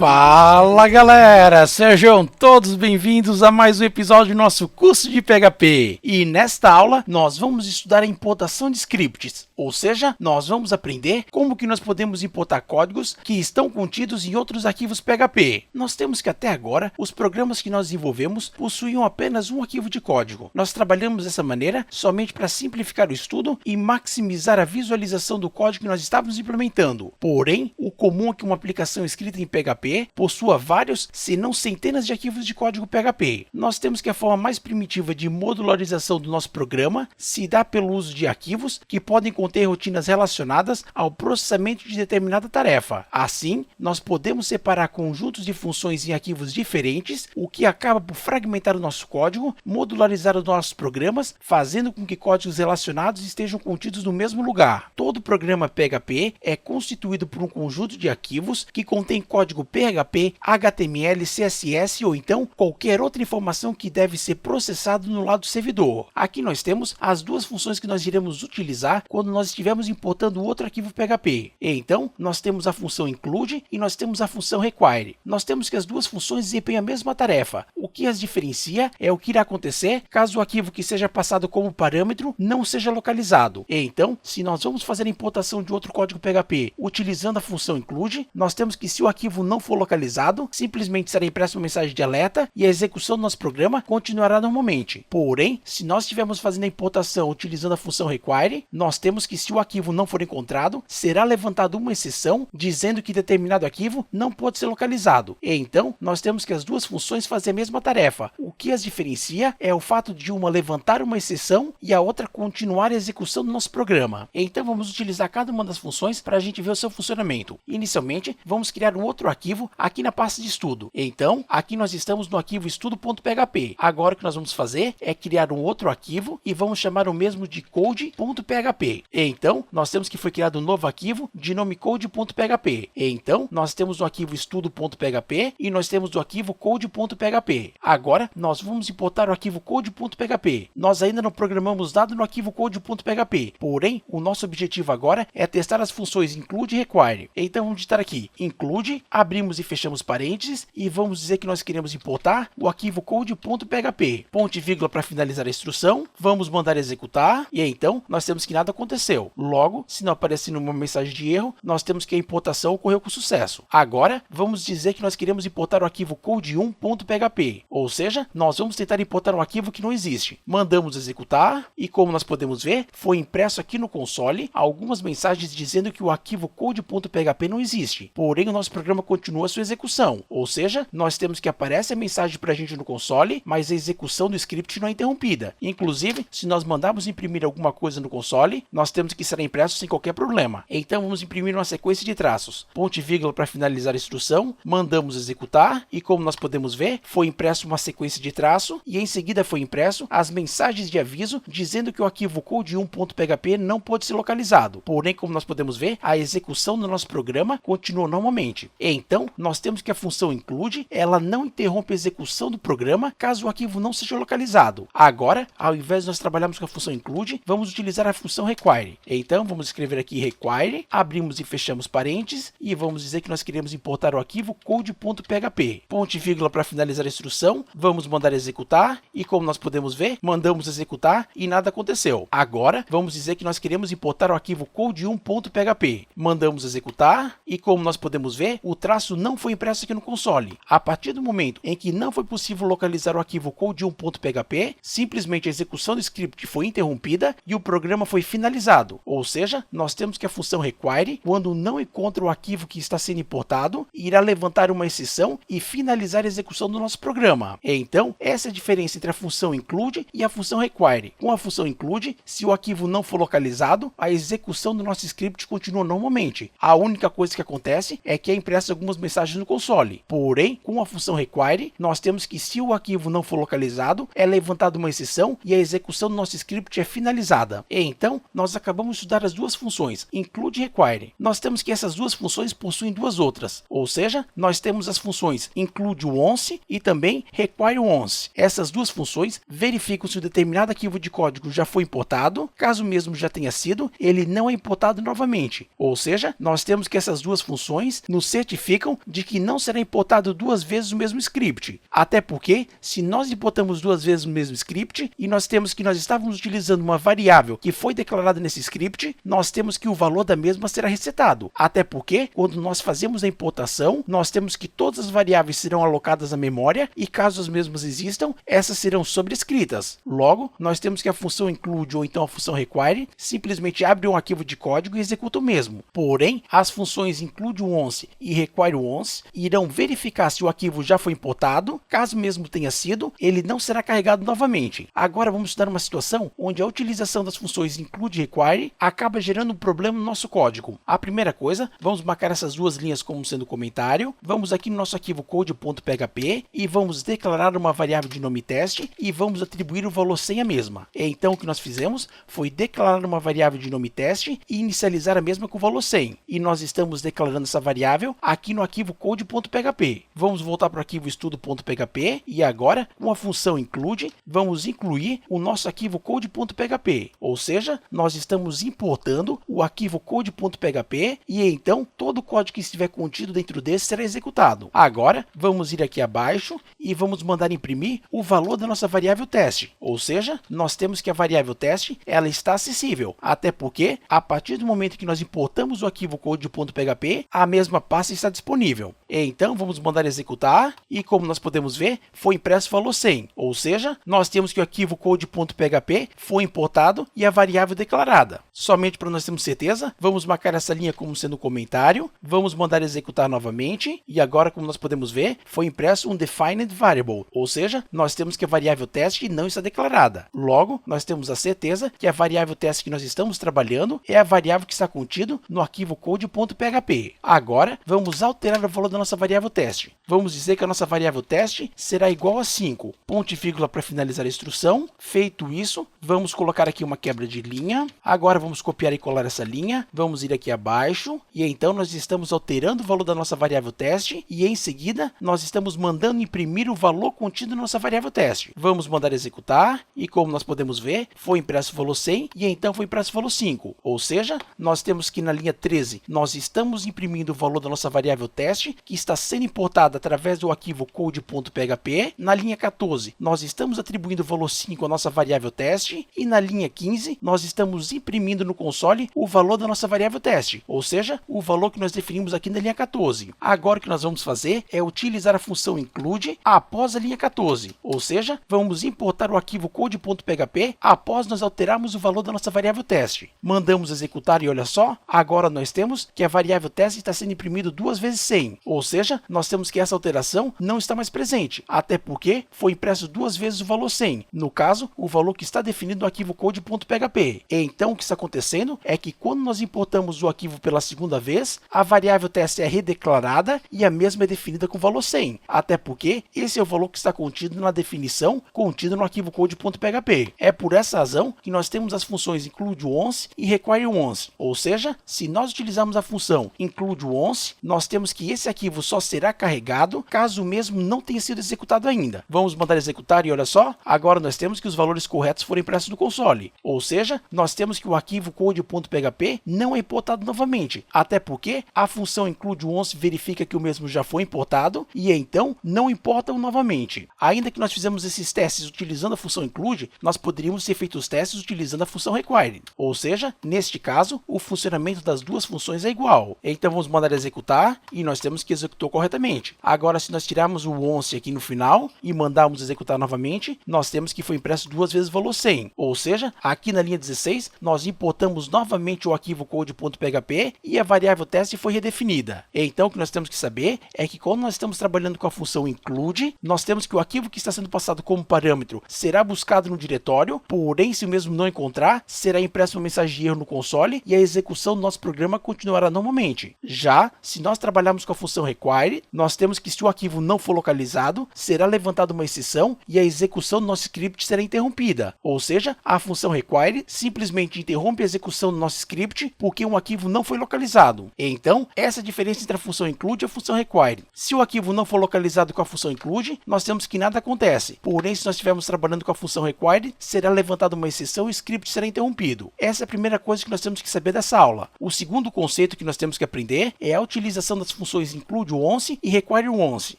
Fala galera, sejam todos bem-vindos a mais um episódio do nosso curso de PHP. E nesta aula nós vamos estudar a importação de scripts, ou seja, nós vamos aprender como que nós podemos importar códigos que estão contidos em outros arquivos PHP. Nós temos que até agora os programas que nós desenvolvemos possuíam apenas um arquivo de código. Nós trabalhamos dessa maneira somente para simplificar o estudo e maximizar a visualização do código que nós estávamos implementando. Porém, o comum é que uma aplicação escrita em PHP possua vários, se não centenas de arquivos de código PHP. Nós temos que a forma mais primitiva de modularização do nosso programa se dá pelo uso de arquivos que podem conter rotinas relacionadas ao processamento de determinada tarefa. Assim, nós podemos separar conjuntos de funções em arquivos diferentes, o que acaba por fragmentar o nosso código, modularizar os nossos programas, fazendo com que códigos relacionados estejam contidos no mesmo lugar. Todo programa PHP é constituído por um conjunto de arquivos que contém código PHP, HTML, CSS ou então qualquer outra informação que deve ser processado no lado do servidor. Aqui nós temos as duas funções que nós iremos utilizar quando nós estivermos importando outro arquivo PHP. Então, nós temos a função include e nós temos a função require. Nós temos que as duas funções desempenham a mesma tarefa. O que as diferencia é o que irá acontecer caso o arquivo que seja passado como parâmetro não seja localizado. Então, se nós vamos fazer a importação de outro código PHP utilizando a função include, nós temos que se o arquivo não for localizado, simplesmente será impressa uma mensagem de alerta e a execução do nosso programa continuará normalmente. Porém, se nós estivermos fazendo a importação utilizando a função require, nós temos que se o arquivo não for encontrado, será levantada uma exceção dizendo que determinado arquivo não pode ser localizado. E então, nós temos que as duas funções fazem a mesma tarefa. O que as diferencia é o fato de uma levantar uma exceção e a outra continuar a execução do nosso programa. Então, vamos utilizar cada uma das funções para a gente ver o seu funcionamento. Inicialmente, vamos criar um outro arquivo aqui na pasta de estudo. Então, aqui nós estamos no arquivo estudo.php. Agora o que nós vamos fazer é criar um outro arquivo e vamos chamar o mesmo de code.php. Então, nós temos que foi criado um novo arquivo de nome code.php. Então, nós temos o arquivo estudo.php e nós temos o arquivo code.php. Agora, nós vamos importar o arquivo code.php. Nós ainda não programamos nada no arquivo code.php. Porém, o nosso objetivo agora é testar as funções include e require. Então, vamos digitar aqui include, abrimos e fechamos parênteses e vamos dizer que nós queremos importar o arquivo code.php. Ponto e vírgula para finalizar a instrução. Vamos mandar executar e então nós temos que nada aconteceu. Logo, se não aparecer uma mensagem de erro, nós temos que a importação ocorreu com sucesso. Agora, vamos dizer que nós queremos importar o arquivo code1.php, ou seja, nós vamos tentar importar um arquivo que não existe. Mandamos executar e como nós podemos ver, foi impresso aqui no console algumas mensagens dizendo que o arquivo code.php não existe. Porém, o nosso programa continua a sua execução, ou seja, nós temos que aparece a mensagem para a gente no console, mas a execução do script não é interrompida. Inclusive, se nós mandarmos imprimir alguma coisa no console, nós temos que ser impresso sem qualquer problema. Então, vamos imprimir uma sequência de traços. Ponto e vírgula para finalizar a instrução, mandamos executar e como nós podemos ver, foi impresso uma sequência de traço e em seguida foi impresso as mensagens de aviso dizendo que o arquivo code1.php não pode ser localizado. Porém, como nós podemos ver, a execução do nosso programa continua normalmente. Então, nós temos que a função include, ela não interrompe a execução do programa caso o arquivo não seja localizado. Agora, ao invés de nós trabalharmos com a função include, vamos utilizar a função require. Então, vamos escrever aqui require, abrimos e fechamos parênteses e vamos dizer que nós queremos importar o arquivo code.php. Ponto e vírgula para finalizar a instrução, vamos mandar executar e como nós podemos ver, mandamos executar e nada aconteceu. Agora, vamos dizer que nós queremos importar o arquivo code1.php. Mandamos executar e como nós podemos ver, o traço não foi impresso aqui no console. A partir do momento em que não foi possível localizar o arquivo code1.php, simplesmente a execução do script foi interrompida e o programa foi finalizado. Ou seja, nós temos que a função require, quando não encontra o arquivo que está sendo importado, irá levantar uma exceção e finalizar a execução do nosso programa. Então, essa é a diferença entre a função include e a função require. Com a função include, se o arquivo não for localizado, a execução do nosso script continua normalmente. A única coisa que acontece é que é impressa algumas mensagens no console. Porém, com a função require, nós temos que se o arquivo não for localizado, é levantada uma exceção e a execução do nosso script é finalizada. E então, nós acabamos de estudar as duas funções, include e require. Nós temos que essas duas funções possuem duas outras, ou seja, nós temos as funções include once e também require once. Essas duas funções verificam se um determinado arquivo de código já foi importado, caso mesmo já tenha sido, ele não é importado novamente. Ou seja, nós temos que essas duas funções nos certificam indicam de que não será importado duas vezes o mesmo script. Até porque, se nós importamos duas vezes o mesmo script e nós temos que nós estávamos utilizando uma variável que foi declarada nesse script, nós temos que o valor da mesma será resetado. Até porque, quando nós fazemos a importação, nós temos que todas as variáveis serão alocadas à memória e caso as mesmas existam, essas serão sobrescritas. Logo, nós temos que a função include ou então a função require simplesmente abre um arquivo de código e executa o mesmo. Porém, as funções include once e require once irão verificar se o arquivo já foi importado. Caso mesmo tenha sido, ele não será carregado novamente. Agora vamos estudar uma situação onde a utilização das funções include e require acaba gerando um problema no nosso código. A primeira coisa, vamos marcar essas duas linhas como sendo comentário. Vamos aqui no nosso arquivo code.php e vamos declarar uma variável de nome teste e vamos atribuir o valor 100 à mesma. Então o que nós fizemos foi declarar uma variável de nome teste e inicializar a mesma com o valor 100. E nós estamos declarando essa variável aqui no arquivo code.php. Vamos voltar para o arquivo estudo.php e agora, com a função include, vamos incluir o nosso arquivo code.php. Ou seja, nós estamos importando o arquivo code.php e então todo o código que estiver contido dentro desse será executado. Agora, vamos ir aqui abaixo e vamos mandar imprimir o valor da nossa variável teste. Ou seja, nós temos que a variável teste ela está acessível. Até porque, a partir do momento que nós importamos o arquivo code.php, a mesma pasta está disponível. Então, vamos mandar executar e como nós podemos ver, foi impresso o valor 100. Ou seja, nós temos que o arquivo code.php foi importado e a variável declarada. Somente para nós termos certeza, vamos marcar essa linha como sendo comentário, vamos mandar executar novamente e agora, como nós podemos ver, foi impresso um defined variable, ou seja, nós temos que a variável teste não está declarada. Logo, nós temos a certeza que a variável teste que nós estamos trabalhando é a variável que está contido no arquivo code.php. Agora, vamos alterar o valor da nossa variável teste. Vamos dizer que a nossa variável teste será igual a 5. Ponto e vírgula para finalizar a instrução. Feito isso, vamos colocar aqui uma quebra de linha. Agora vamos copiar e colar essa linha. Vamos ir aqui abaixo e então nós estamos alterando o valor da nossa variável teste e em seguida nós estamos mandando imprimir o valor contido na nossa variável teste. Vamos mandar executar e como nós podemos ver, foi impresso o valor 100 e então foi impresso o valor 5. Ou seja, nós temos que na linha 13 nós estamos imprimindo o valor da nossa variável teste que está sendo importada através do arquivo code.php. Na linha 14 nós estamos atribuindo o valor 5 à nossa variável teste e na linha 15 nós estamos imprimindo no console o valor da nossa variável teste, ou seja, o valor que nós definimos aqui na linha 14. Agora o que nós vamos fazer é utilizar a função include após a linha 14, ou seja, vamos importar o arquivo code.php após nós alterarmos o valor da nossa variável teste. Mandamos executar e olha só, agora nós temos que a variável teste está sendo imprimido duas vezes 100, ou seja, nós temos que essa alteração não está mais presente, até porque foi impresso duas vezes o valor 100, no caso, o valor que está definido no arquivo code.php. Então, o que está acontecendo é que quando nós importamos o arquivo pela segunda vez, a variável teste é redeclarada e a mesma é definida com o valor 100, até porque esse é o valor que está contido na definição contida no arquivo code.php. É por essa razão que nós temos as funções include once e require once, ou seja, se nós utilizarmos a função include once, nós temos que esse arquivo só será carregado caso o mesmo não tenha sido executado ainda. Vamos mandar executar e olha só, agora nós temos que os valores corretos foram impressos no console, ou seja, nós temos que o arquivo code.php não é importado novamente, até porque a função include once verifica que o mesmo já foi importado e então não importa novamente. Ainda que nós fizemos esses testes utilizando a função include, nós poderíamos ter feito os testes utilizando a função require, ou seja, neste caso, o funcionamento das duas funções é igual. Então vamos mandar executar e nós temos que executou corretamente. Agora, se nós tirarmos o once aqui no final e mandarmos executar novamente, nós temos que foi impresso duas vezes o valor 100, ou seja, aqui na linha 16, nós importamos novamente o arquivo code.php e a variável teste foi redefinida. Então, o que nós temos que saber é que quando nós estamos trabalhando com a função include, nós temos que o arquivo que está sendo passado como parâmetro será buscado no diretório, porém, se o mesmo não encontrar, será impresso uma mensagem de erro no console e a execução do nosso programa continuará normalmente. Já, se nós trabalharmos com a função require, nós temos temos que se o arquivo não for localizado, será levantada uma exceção e a execução do nosso script será interrompida. Ou seja, a função require simplesmente interrompe a execução do nosso script porque um arquivo não foi localizado. Então, essa é a diferença entre a função include e a função require. Se o arquivo não for localizado com a função include, nós temos que nada acontece. Porém, se nós estivermos trabalhando com a função require, será levantada uma exceção e o script será interrompido. Essa é a primeira coisa que nós temos que saber dessa aula. O segundo conceito que nós temos que aprender é a utilização das funções include once e require once.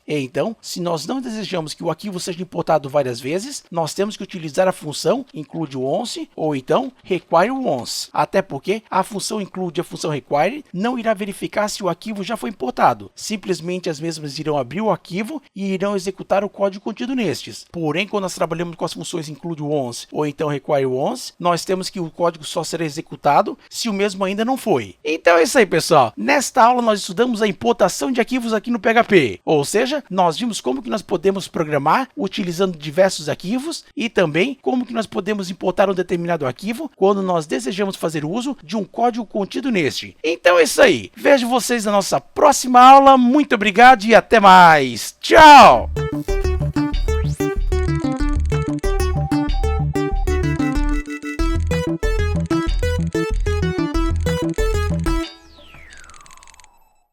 Então, se nós não desejamos que o arquivo seja importado várias vezes, nós temos que utilizar a função include once ou então require once. Até porque a função include e a função require não irá verificar se o arquivo já foi importado. Simplesmente as mesmas irão abrir o arquivo e irão executar o código contido nestes. Porém, quando nós trabalhamos com as funções include once ou então require once, nós temos que o código só será executado se o mesmo ainda não foi. Então é isso aí, pessoal. Nesta aula nós estudamos a importação de arquivos aqui no PHP. Ou seja, nós vimos como que nós podemos programar utilizando diversos arquivos e também como que nós podemos importar um determinado arquivo quando nós desejamos fazer uso de um código contido neste. Então é isso aí. Vejo vocês na nossa próxima aula. Muito obrigado e até mais. Tchau!